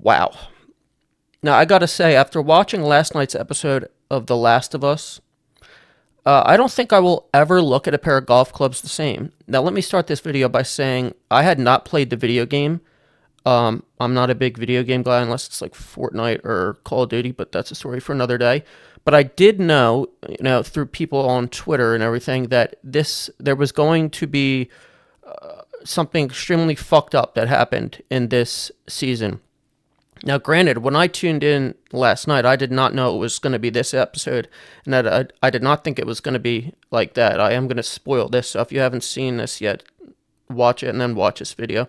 Wow. Now, I gotta say, after watching last night's episode of The Last of Us, I don't think I will ever look at a pair of golf clubs the same. Now, let me start this video by saying I had not played the video game. I'm not a big video game guy unless it's like Fortnite or Call of Duty, but that's a story for another day. But I did know, through people on Twitter and everything, that there was going to be something extremely fucked up that happened in this season. Now, granted, when I tuned in last night, I did not know it was going to be this episode, and that I did not think it was going to be like that. I am going to spoil this, so if you haven't seen this yet, watch it and then watch this video.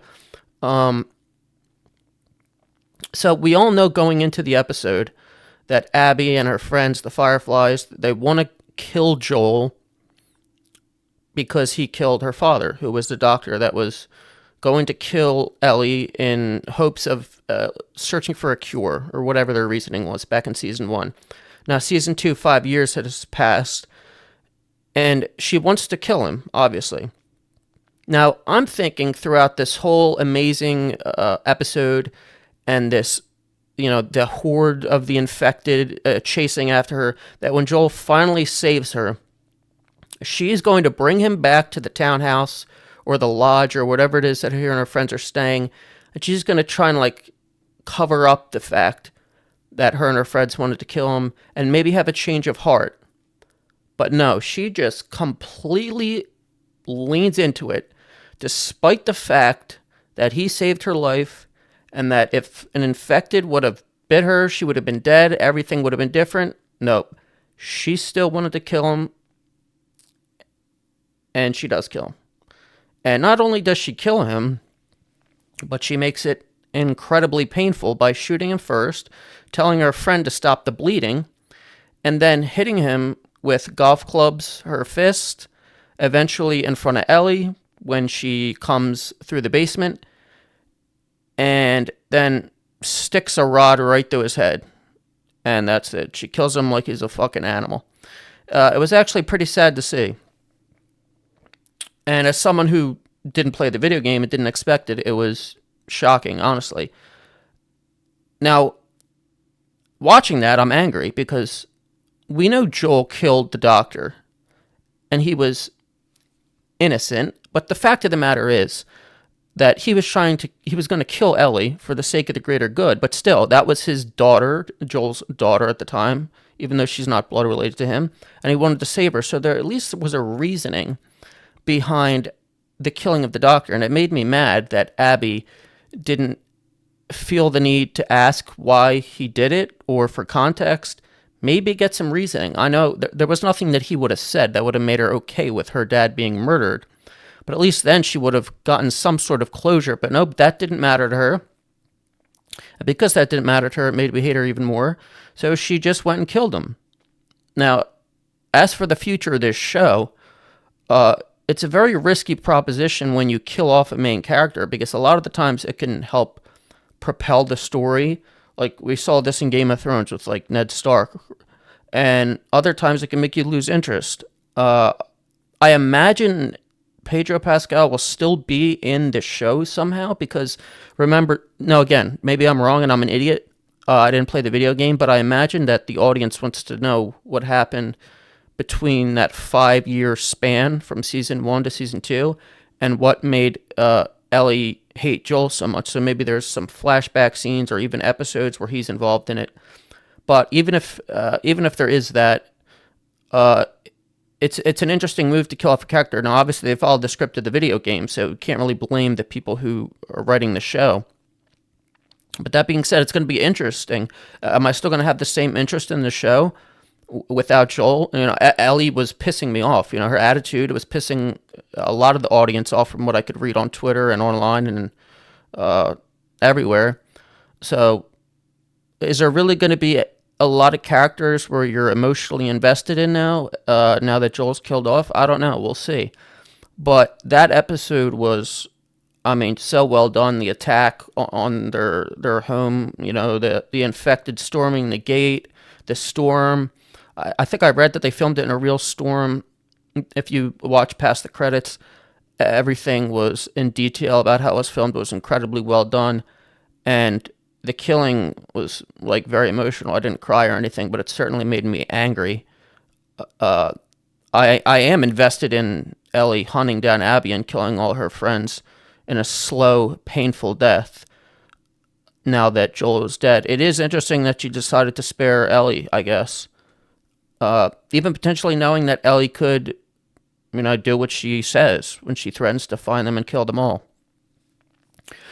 So we all know going into the episode that Abby and her friends, the Fireflies, they want to kill Joel because he killed her father, who was the doctor that was going to kill Ellie in hopes of searching for a cure, or whatever their reasoning was back in season 1. Now, season 2, 5 years has passed, and she wants to kill him, obviously. Now, I'm thinking throughout this whole amazing episode and this, the horde of the infected chasing after her, that when Joel finally saves her, she's going to bring him back to the townhouse or the lodge or whatever it is that her and her friends are staying, and she's going to try and cover up the fact that her and her friends wanted to kill him and maybe have a change of heart. But no, she just completely leans into it, despite the fact that he saved her life, and that if an infected would have bit her, she would have been dead, everything would have been different. Nope. She still wanted to kill him, and she does kill him. And not only does she kill him, but she makes it incredibly painful by shooting him first, telling her friend to stop the bleeding, and then hitting him with golf clubs, her fist, eventually in front of Ellie when she comes through the basement, and then sticks a rod right through his head. And that's it. She kills him like he's a fucking animal. It was actually pretty sad to see. And as someone who didn't play the video game and didn't expect it, it was shocking, honestly. Now, watching that, I'm angry because we know Joel killed the doctor, and he was innocent. But the fact of the matter is that he was going to kill Ellie for the sake of the greater good. But still, that was his daughter, Joel's daughter at the time, even though she's not blood related to him, and he wanted to save her. So there at least was a reasoning behind the killing of the doctor, and it made me mad that Abby didn't feel the need to ask why he did it, or for context, maybe get some reasoning. I know there was nothing that he would have said that would have made her okay with her dad being murdered, but at least then she would have gotten some sort of closure. But nope, that didn't matter to her. And because that didn't matter to her, it made me hate her even more. So she just went and killed him. Now, as for the future of this show, it's a very risky proposition when you kill off a main character, because a lot of the times it can help propel the story. Like we saw this in Game of Thrones with Ned Stark, and other times it can make you lose interest. I imagine Pedro Pascal will still be in the show somehow, because remember, no, again, maybe I'm wrong and I'm an idiot. I didn't play the video game, but I imagine that the audience wants to know what happened between that 5-year span from season 1 to season 2, and what made Ellie hate Joel so much. So maybe there's some flashback scenes or even episodes where he's involved in it. But even if there is that, it's an interesting move to kill off a character. Now, obviously, they followed the script of the video game, so you can't really blame the people who are writing the show. But that being said, it's going to be interesting. Am I still going to have the same interest in the show without Joel? Ellie was pissing me off. Her attitude was pissing a lot of the audience off, from what I could read on Twitter and online and everywhere. So, is there really going to be a lot of characters where you're emotionally invested in now that Joel's killed off? I don't know. We'll see. But that episode was, so well done. The attack on their home, the infected storming the gate, the storm. I think I read that they filmed it in a real storm. If you watch past the credits, everything was in detail about how it was filmed. It was incredibly well done. And the killing was like very emotional. I didn't cry or anything, but it certainly made me angry. Uh, I am invested in Ellie hunting down Abby and killing all her friends in a slow, painful death. Now that Joel is dead, it is interesting that she decided to spare Ellie, I guess. Even potentially knowing that Ellie could, do what she says when she threatens to find them and kill them all.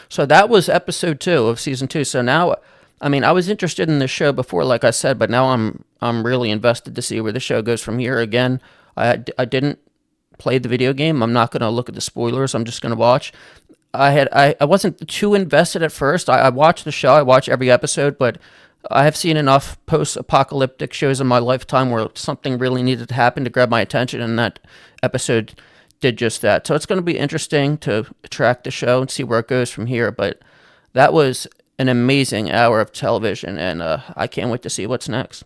So that was episode 2 of season 2. So now, I was interested in this show before, like I said, but now I'm really invested to see where the show goes from here. Again, I didn't play the video game. I'm not going to look at the spoilers. I'm just going to watch. I wasn't too invested at first. I watched the show. I watched every episode, but I have seen enough post-apocalyptic shows in my lifetime where something really needed to happen to grab my attention, and that episode did just that. So it's going to be interesting to track the show and see where it goes from here. But that was an amazing hour of television, and I can't wait to see what's next.